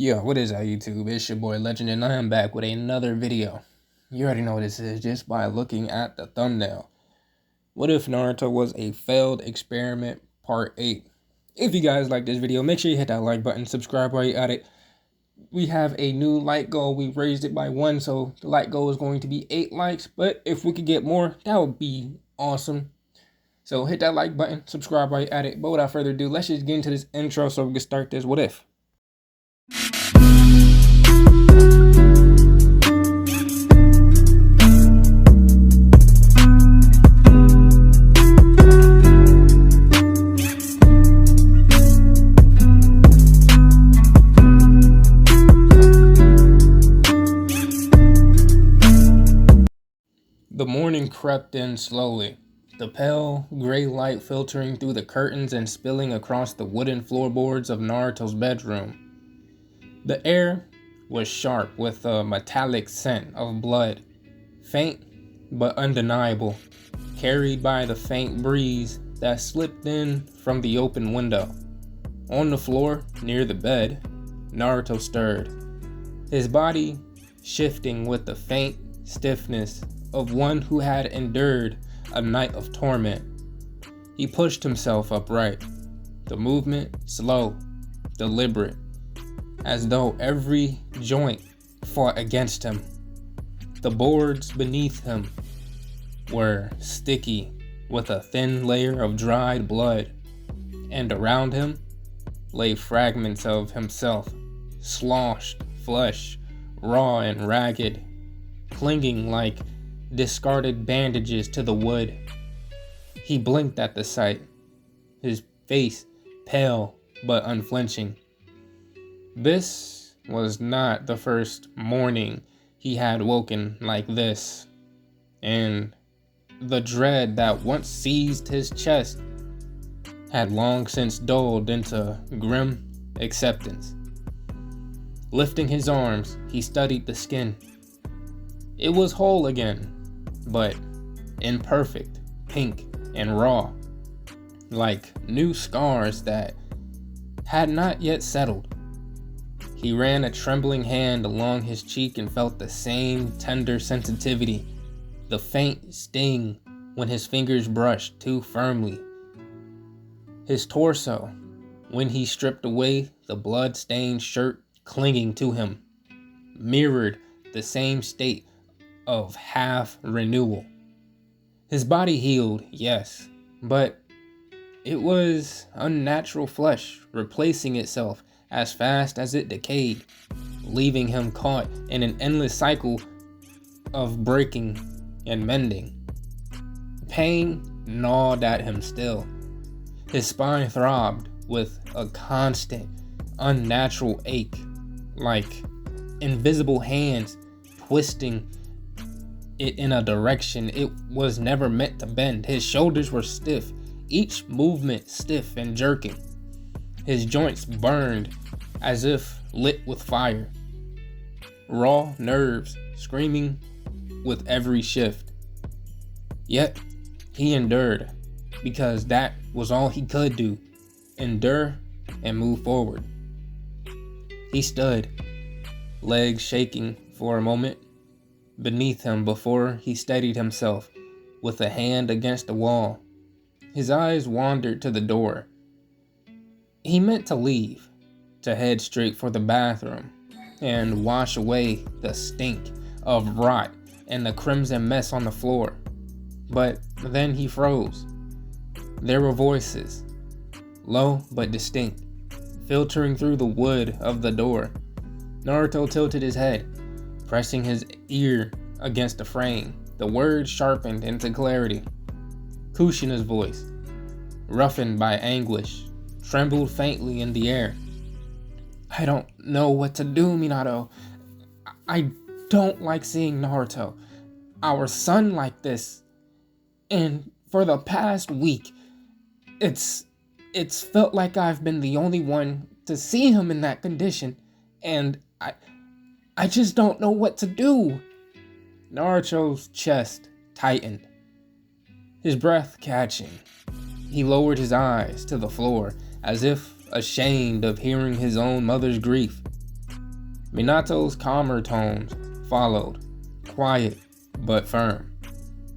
Yo, what is that, YouTube? It's your boy Legend, and I am back with another video. You already know what this is just by looking at the thumbnail. What if Naruto was a failed experiment, part 8? If you guys like this video, make sure you hit that like button, subscribe while you're at it. We have a new like goal. We raised it by 1, so the like goal is going to be 8 likes. But if we could get more, that would be awesome. So hit that like button, subscribe while you're at it. But without further ado, let's just get into this intro so we can start this What If. The morning crept in slowly, the pale gray light filtering through the curtains and spilling across the wooden floorboards of Naruto's bedroom. The air was sharp with a metallic scent of blood, faint but undeniable, carried by the faint breeze that slipped in from the open window. On the floor near the bed, Naruto stirred, his body shifting with the faint stiffness of one who had endured a night of torment. He pushed himself upright, the movement slow, deliberate, as though every joint fought against him. The boards beneath him were sticky with a thin layer of dried blood, and around him lay fragments of himself, sloshed flesh, raw and ragged, clinging like discarded bandages to the wood. He blinked at the sight, his face pale but unflinching. This was not the first morning he had woken like this, and the dread that once seized his chest had long since dulled into grim acceptance. Lifting his arms, he studied the skin. It was whole again, but imperfect, pink, and raw, like new scars that had not yet settled. He ran a trembling hand along his cheek and felt the same tender sensitivity, the faint sting when his fingers brushed too firmly. His torso, when he stripped away the blood-stained shirt clinging to him, mirrored the same state of half renewal. His body healed, yes, but it was unnatural flesh replacing itself as fast as it decayed, leaving him caught in an endless cycle of breaking and mending. Pain gnawed at him still. His spine throbbed with a constant, unnatural ache, like invisible hands twisting it in a direction it was never meant to bend. His shoulders were stiff, each movement stiff and jerking. His joints burned as if lit with fire. Raw nerves screaming with every shift. Yet, he endured, because that was all he could do. Endure and move forward. He stood, legs shaking for a moment beneath him before he steadied himself with a hand against the wall. His eyes wandered to the door. He meant to leave, to head straight for the bathroom and wash away the stink of rot and the crimson mess on the floor. But then he froze. There were voices, low but distinct, filtering through the wood of the door. Naruto tilted his head, pressing his ear against the frame. The words sharpened into clarity. Kushina's voice, roughened by anguish, trembled faintly in the air. "I don't know what to do, Minato. I don't like seeing Naruto, our son, like this. And for the past week, it's felt like I've been the only one to see him in that condition, and I just don't know what to do." Naruto's chest tightened, his breath catching. He lowered his eyes to the floor as if ashamed of hearing his own mother's grief. Minato's calmer tones followed, quiet but firm.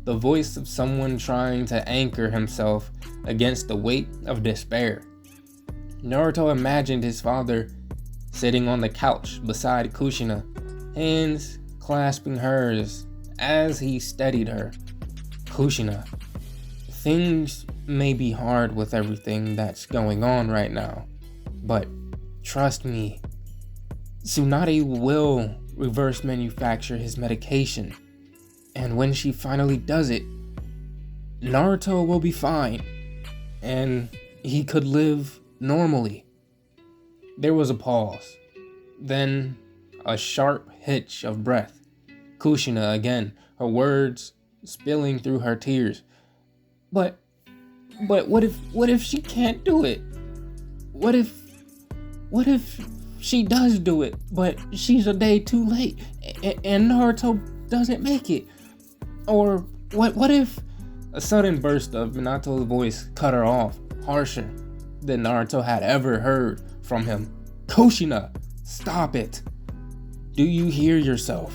The voice of someone trying to anchor himself against the weight of despair. Naruto imagined his father sitting on the couch beside Kushina, hands clasping hers as he steadied her. Kushina, things may be hard with everything that's going on right now, but trust me, Tsunade will reverse manufacture his medication, and when she finally does it, Naruto will be fine, and he could live normally. There was a pause, then a sharp hitch of breath. Kushina again, her words spilling through her tears. But what if she can't do it? What if she does do it, but she's a day too late and Naruto doesn't make it? Or what if... A sudden burst of Minato's voice cut her off, harsher than Naruto had ever heard from him. Kushina, stop it. Do you hear yourself?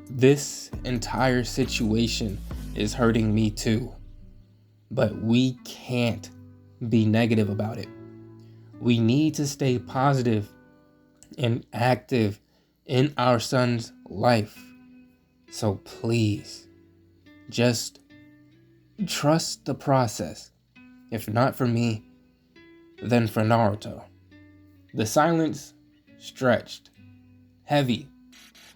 This entire situation is hurting me too. But we can't be negative about it. We need to stay positive and active in our son's life. So please, just trust the process. If not for me, then for Naruto. The silence stretched, heavy,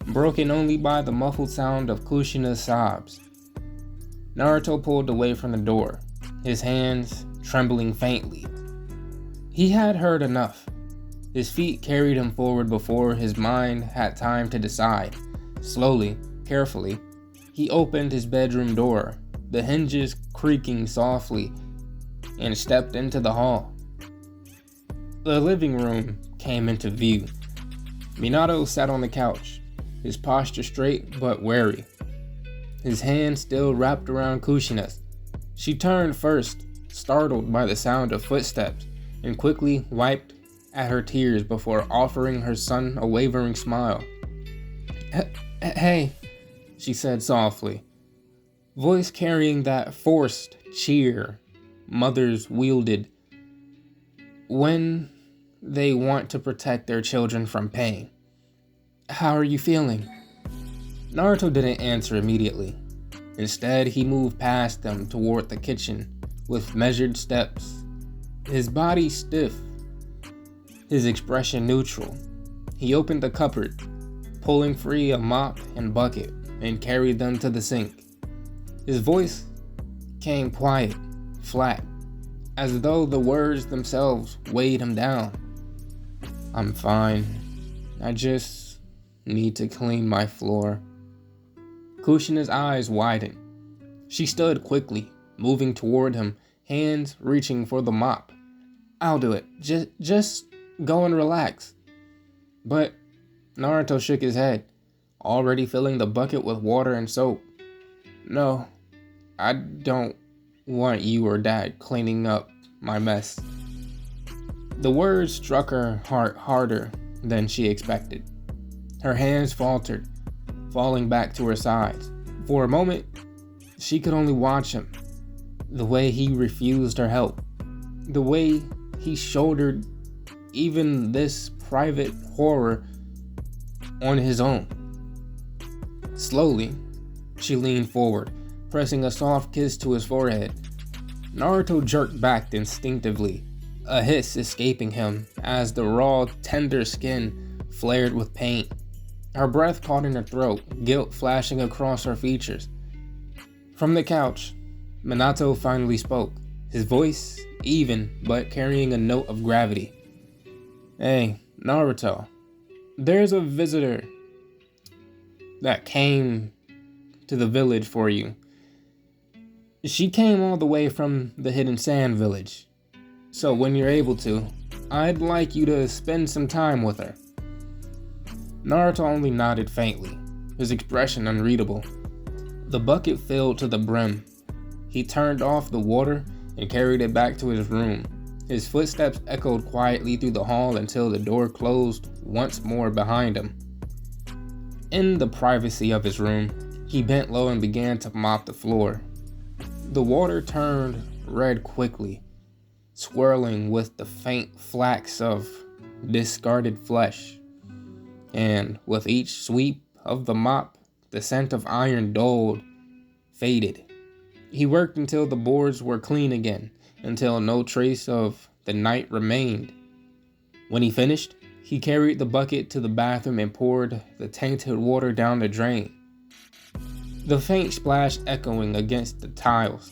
broken only by the muffled sound of Kushina's sobs. Naruto pulled away from the door, his hands trembling faintly. He had heard enough. His feet carried him forward before his mind had time to decide. Slowly, carefully, he opened his bedroom door, the hinges creaking softly, and stepped into the hall. The living room came into view. Minato sat on the couch, his posture straight but wary, his hand still wrapped around Kushina's. She turned first, startled by the sound of footsteps, and quickly wiped at her tears before offering her son a wavering smile. Hey, she said softly, voice carrying that forced cheer mothers wielded when they want to protect their children from pain. How are you feeling? Naruto didn't answer immediately. Instead, he moved past them toward the kitchen with measured steps, his body stiff, his expression neutral. He opened the cupboard, pulling free a mop and bucket, and carried them to the sink. His voice came quiet, flat, as though the words themselves weighed him down. I'm fine. I just need to clean my floor. Kushina's eyes widened. She stood quickly, moving toward him, hands reaching for the mop. I'll do it. Just go and relax. But Naruto shook his head, already filling the bucket with water and soap. No, I don't want you or Dad cleaning up my mess. The words struck her heart harder than she expected. Her hands faltered, falling back to her sides. For a moment, she could only watch him. The way he refused her help. The way he shouldered even this private horror on his own. Slowly, she leaned forward, pressing a soft kiss to his forehead. Naruto jerked back instinctively, a hiss escaping him as the raw, tender skin flared with pain. Her breath caught in her throat, guilt flashing across her features. From the couch, Minato finally spoke, his voice even but carrying a note of gravity. Hey, Naruto, there's a visitor that came to the village for you. She came all the way from the Hidden Sand village. So when you're able to, I'd like you to spend some time with her. Naruto only nodded faintly, his expression unreadable. The bucket filled to the brim. He turned off the water and carried it back to his room, His footsteps echoed quietly through the hall until the door closed once more behind him. In the privacy of his room, he bent low and began to mop the floor. The water turned red quickly, swirling with the faint flecks of discarded flesh. And with each sweep of the mop, the scent of iron dulled, faded. He worked until the boards were clean again, until no trace of the night remained. When he finished, he carried the bucket to the bathroom and poured the tainted water down the drain. The faint splash echoing against the tiles.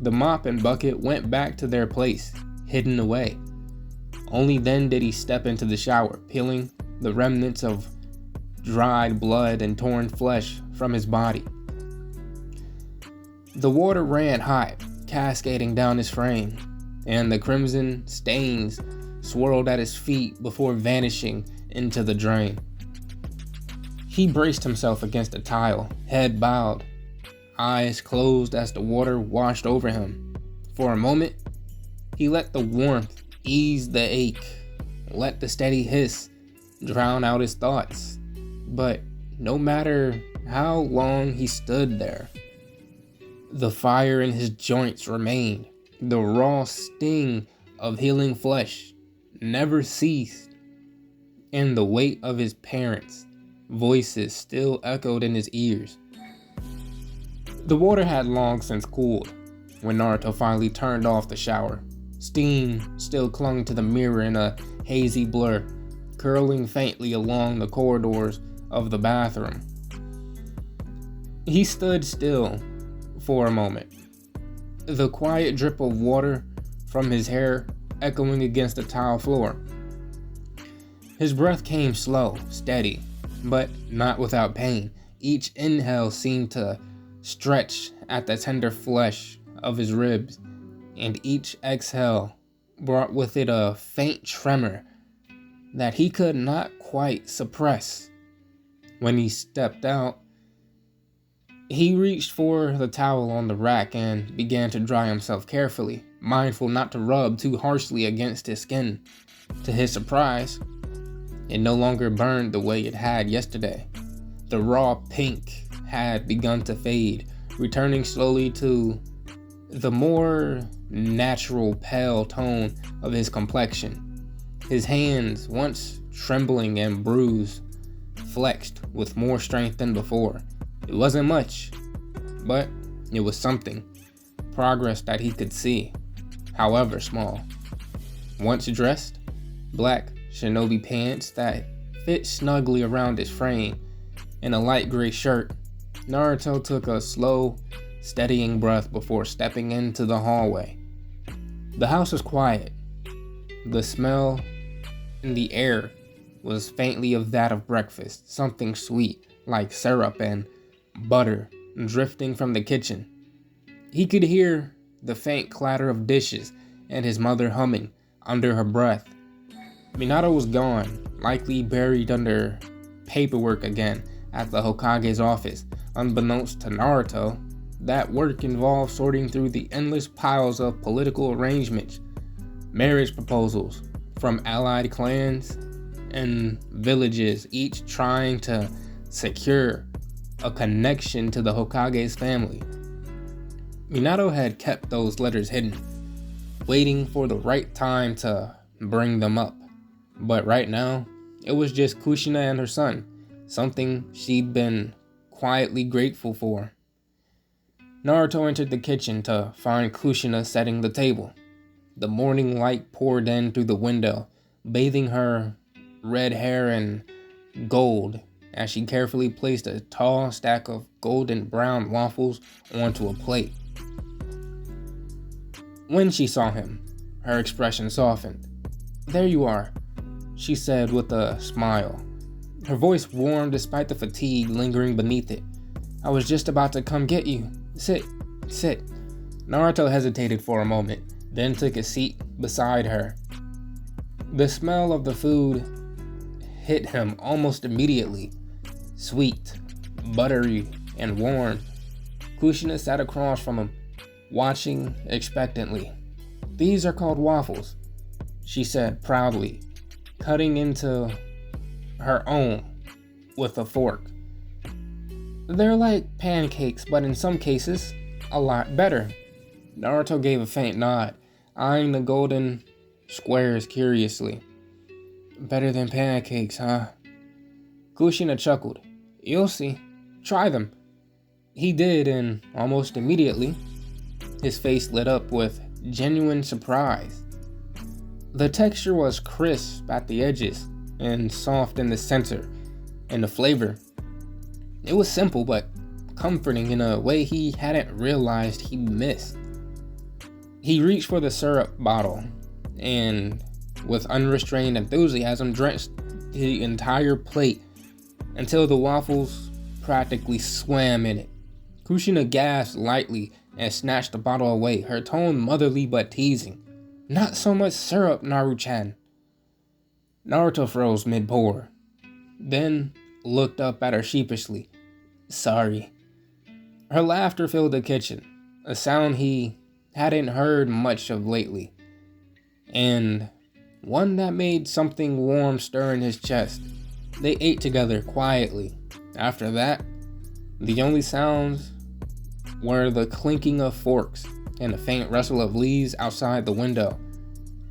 The mop and bucket went back to their place, hidden away. Only then did he step into the shower, peeling the remnants of dried blood and torn flesh from his body. The water ran hot, cascading down his frame, and the crimson stains swirled at his feet before vanishing into the drain. He braced himself against a tile, head bowed, eyes closed as the water washed over him. For a moment, he let the warmth ease the ache, let the steady hiss drown out his thoughts. But no matter how long he stood there, the fire in his joints remained. The raw sting of healing flesh never ceased, and the weight of his parents' voices still echoed in his ears. The water had long since cooled when Naruto finally turned off the shower. Steam still clung to the mirror in a hazy blur, curling faintly along the corridors of the bathroom. He stood still for a moment, the quiet drip of water from his hair echoing against the tile floor. His breath came slow, steady, but not without pain. Each inhale seemed to stretch at the tender flesh of his ribs, and each exhale brought with it a faint tremor that he could not quite suppress. When he stepped out, he reached for the towel on the rack and began to dry himself carefully, mindful not to rub too harshly against his skin. To his surprise, it no longer burned the way it had yesterday. The raw pink had begun to fade, returning slowly to the more natural pale tone of his complexion. His hands, once trembling and bruised, flexed with more strength than before. It wasn't much, but it was something. Progress that he could see, however small. Once dressed, black shinobi pants that fit snugly around his frame, and a light gray shirt, Naruto took a slow, steadying breath before stepping into the hallway. The house was quiet. The smell in the air was faintly of that of breakfast, something sweet like syrup and butter drifting from the kitchen. He could hear the faint clatter of dishes and his mother humming under her breath. Minato was gone, likely buried under paperwork again at the Hokage's office. Unbeknownst to Naruto, that work involved sorting through the endless piles of political arrangements, marriage proposals from allied clans and villages, each trying to secure a connection to the Hokage's family. Minato had kept those letters hidden, waiting for the right time to bring them up. But right now, it was just Kushina and her son, something she'd been quietly grateful for. Naruto entered the kitchen to find Kushina setting the table. The morning light poured in through the window, bathing her red hair in gold as she carefully placed a tall stack of golden brown waffles onto a plate. When she saw him, her expression softened. "There you are," she said with a smile. Her voice warmed despite the fatigue lingering beneath it. "I was just about to come get you. Sit. Naruto hesitated for a moment, then took a seat beside her. The smell of the food hit him almost immediately. Sweet, buttery, and warm. Kushina sat across from him, watching expectantly. These are called waffles, she said proudly, cutting into her own with a fork. They're like pancakes, but in some cases, a lot better. Naruto gave a faint nod, eyeing the golden squares curiously. Better than pancakes, huh? Kushina chuckled. You'll see. Try them. He did, and almost immediately, his face lit up with genuine surprise. The texture was crisp at the edges and soft in the center, and the flavor. It was simple but comforting in a way he hadn't realized he missed. He reached for the syrup bottle and, with unrestrained enthusiasm, drenched the entire plate until the waffles practically swam in it. Kushina gasped lightly and snatched the bottle away, her tone motherly but teasing. Not so much syrup, Naru-chan. Naruto froze mid-pour, then looked up at her sheepishly. Sorry. Her laughter filled the kitchen, a sound he hadn't heard much of lately, and one that made something warm stir in his chest. They ate together quietly. After that, the only sounds were the clinking of forks and the faint rustle of leaves outside the window.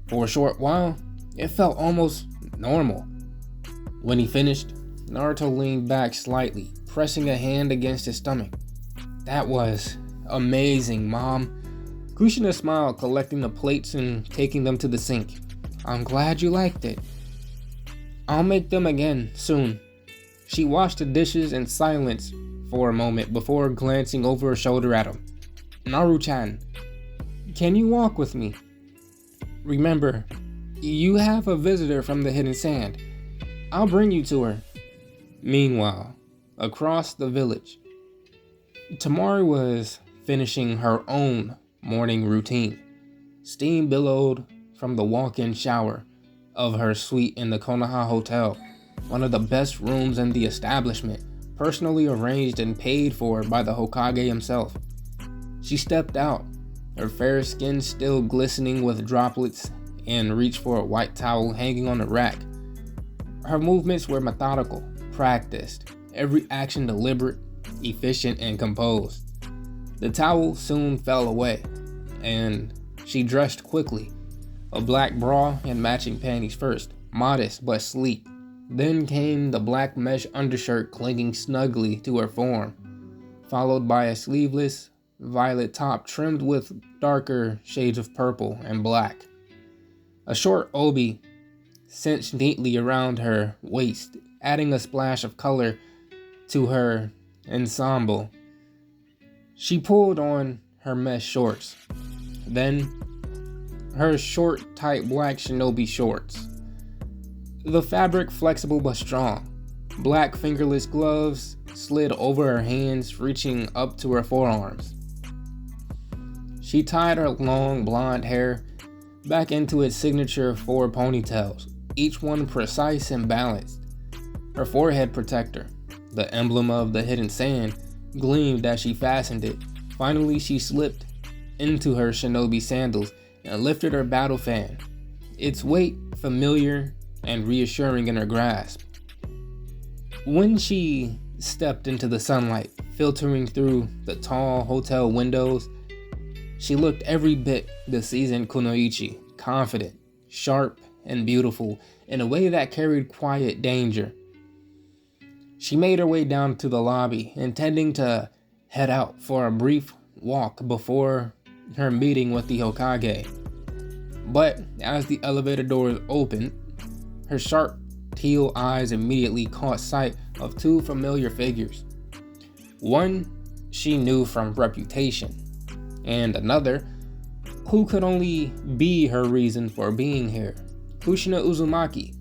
For a short while, it felt almost normal. When he finished, Naruto leaned back slightly, pressing a hand against his stomach. That was amazing, Mom. Kushina smiled, collecting the plates and taking them to the sink. I'm glad you liked it. I'll make them again soon. She washed the dishes in silence for a moment before glancing over her shoulder at him. Naru-chan, can you walk with me? Remember, you have a visitor from the hidden sand. I'll bring you to her. Meanwhile, across the village, Temari was finishing her own morning routine. Steam billowed from the walk-in shower of her suite in the Konoha Hotel, one of the best rooms in the establishment, personally arranged and paid for by the Hokage himself. She stepped out, her fair skin still glistening with droplets, and reached for a white towel hanging on the rack. Her movements were methodical, practiced, every action deliberate, efficient, and composed. The towel soon fell away, and she dressed quickly, a black bra and matching panties first, modest but sleek. Then came the black mesh undershirt clinging snugly to her form, followed by a sleeveless, violet top trimmed with darker shades of purple and black. A short obi cinched neatly around her waist, adding a splash of color to her ensemble. She pulled on her mesh shorts, then her short, tight black shinobi shorts. The fabric flexible but strong. Black fingerless gloves slid over her hands, reaching up to her forearms. She tied her long blonde hair back into its signature 4 ponytails, each one precise and balanced. Her forehead protector, the emblem of the hidden sand, gleamed as she fastened it. Finally, she slipped into her shinobi sandals and lifted her battle fan, its weight familiar and reassuring in her grasp. When she stepped into the sunlight filtering through the tall hotel windows, she looked every bit the seasoned kunoichi, confident, sharp, and beautiful in a way that carried quiet danger. She made her way down to the lobby, intending to head out for a brief walk before her meeting with the Hokage. But as the elevator doors opened, her sharp teal eyes immediately caught sight of 2 familiar figures. One she knew from reputation, and another who could only be her reason for being here. Kushina Uzumaki,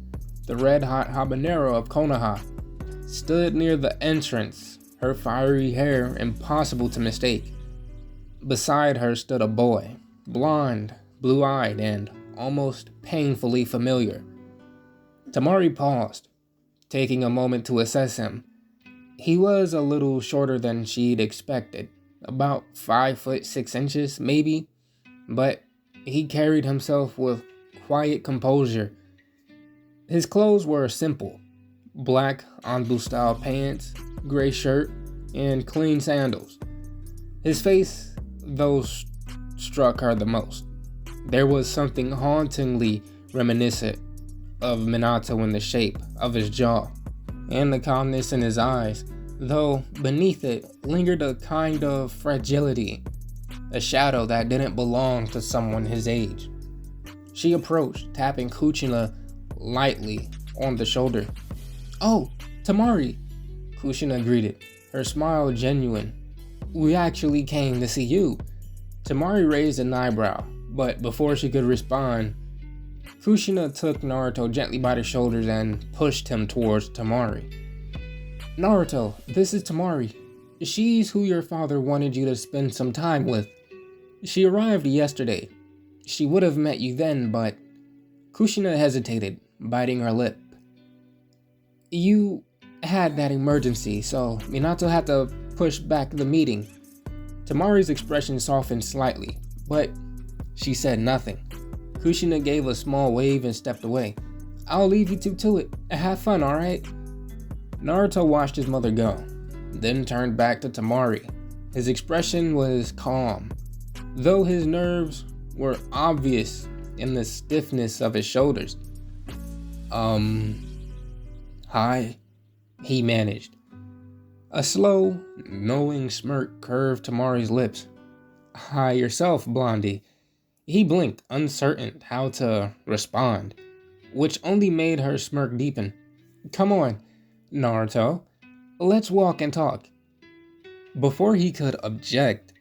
the red-hot habanero of Konoha, stood near the entrance, her fiery hair impossible to mistake. Beside her stood a boy, blonde, blue-eyed, and almost painfully familiar. Temari paused, taking a moment to assess him. He was a little shorter than she'd expected, about 5 foot 6 inches maybe, but he carried himself with quiet composure. His clothes were simple: black Anbu-style pants, gray shirt, and clean sandals. His face, though, struck her the most. There was something hauntingly reminiscent of Minato in the shape of his jaw, and the calmness in his eyes, though beneath it lingered a kind of fragility, a shadow that didn't belong to someone his age. She approached, tapping Kushina lightly on the shoulder. "Oh, Temari," Kushina greeted, her smile genuine. "We actually came to see you." Temari raised an eyebrow, but before she could respond, Kushina took Naruto gently by the shoulders and pushed him towards Temari. "Naruto, this is Temari. She's who your father wanted you to spend some time with. She arrived yesterday. She would have met you then, but..." Kushina hesitated, biting her lip. "You had that emergency, so Minato had to push back the meeting." Temari's expression softened slightly, but she said nothing. Kushina gave a small wave and stepped away. "I'll leave you two to it. Have fun, alright?" Naruto watched his mother go, then turned back to Temari. His expression was calm, though his nerves were obvious in the stiffness of his shoulders. Hi," he managed. A slow, knowing smirk curved Temari's lips. "Hi yourself, Blondie." He blinked, uncertain how to respond, which only made her smirk deepen. "Come on, Naruto. Let's walk and talk." Before he could object,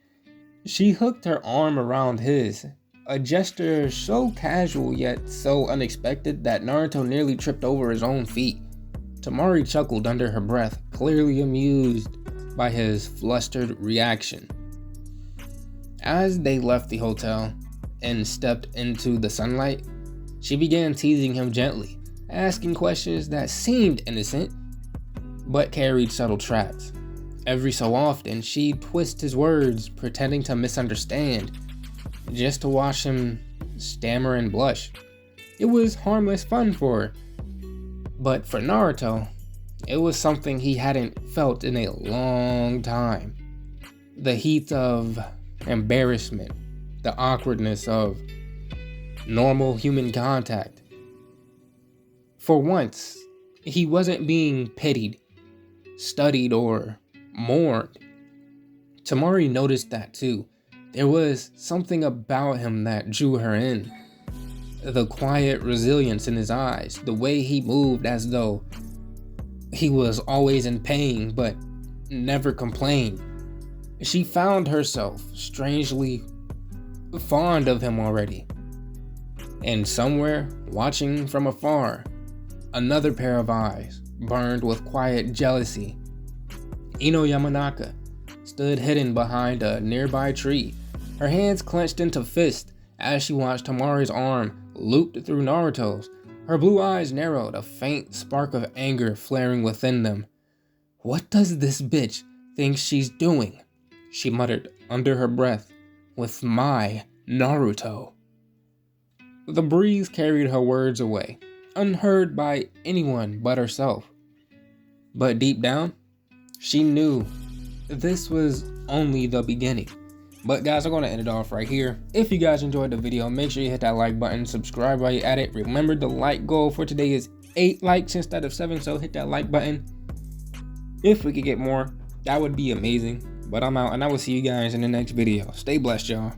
she hooked her arm around his, a gesture so casual yet so unexpected that Naruto nearly tripped over his own feet. Temari chuckled under her breath, clearly amused by his flustered reaction. As they left the hotel and stepped into the sunlight, she began teasing him gently, asking questions that seemed innocent, but carried subtle traps. Every so often, she'd twist his words, pretending to misunderstand, just to watch him stammer and blush. It was harmless fun for her. But for Naruto, it was something he hadn't felt in a long time. The heat of embarrassment, the awkwardness of normal human contact. For once, he wasn't being pitied, studied, or mourned. Temari noticed that too. There was something about him that drew her in. The quiet resilience in his eyes, the way he moved as though he was always in pain but never complained. She found herself strangely fond of him already. And somewhere, watching from afar, another pair of eyes burned with quiet jealousy. Ino Yamanaka stood hidden behind a nearby tree, her hands clenched into fists as she watched Temari's arm looped through Naruto's. Her blue eyes narrowed, a faint spark of anger flaring within them. "What does this bitch think she's doing?" she muttered under her breath. "With my Naruto." The breeze carried her words away, unheard by anyone but herself. But deep down, she knew this was only the beginning. But guys, I'm going to end it off right here. If you guys enjoyed the video, make sure you hit that like button, subscribe while you're at it. Remember, the like goal for today is 8 likes instead of 7, so hit that like button. If we could get more, that would be amazing. But I'm out, and I will see you guys in the next video. Stay blessed, y'all.